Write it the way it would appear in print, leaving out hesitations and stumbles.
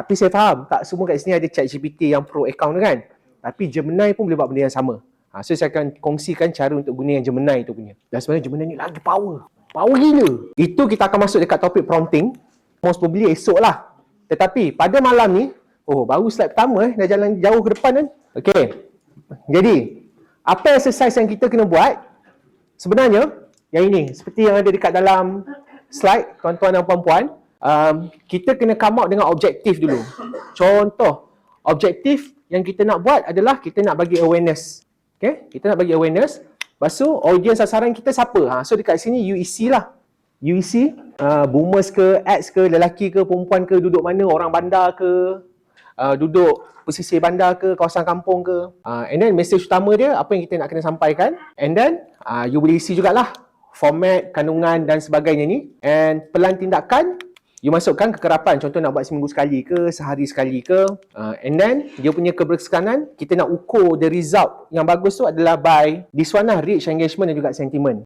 Tapi saya faham, tak semua kat sini ada ChatGPT yang pro account kan. Tapi Gemini pun boleh buat benda yang sama. So saya akan kongsikan cara untuk guna yang Gemini tu punya. Dan sebenarnya Gemini ni lagi power. Power gila. Itu kita akan masuk dekat topik prompting. Most probably esok lah. Tetapi pada malam ni, baru slide pertama dah jalan jauh ke depan kan. Okay. Jadi, apa exercise yang kita kena buat? Sebenarnya, yang ini, seperti yang ada dekat dalam slide, tuan-tuan dan puan-puan, kita kena come out dengan objektif dulu. Contoh, objektif yang kita nak buat adalah kita nak bagi awareness. Okay? Kita nak bagi awareness. Lepas tu, audience sasaran kita siapa? So, dekat sini UEC lah. UEC, boomers ke, X ke, lelaki ke, perempuan ke, duduk mana, orang bandar ke, duduk pesisir bandar ke, kawasan kampung ke. And then message utama dia, apa yang kita nak kena sampaikan. And then, you boleh isi jugalah format, kandungan dan sebagainya ni. And pelan tindakan, you masukkan kekerapan. Contoh nak buat seminggu sekali ke, sehari sekali ke. And then, dia punya keberkesanan, kita nak ukur the result yang bagus tu adalah by this one lah, reach, engagement dan juga sentiment.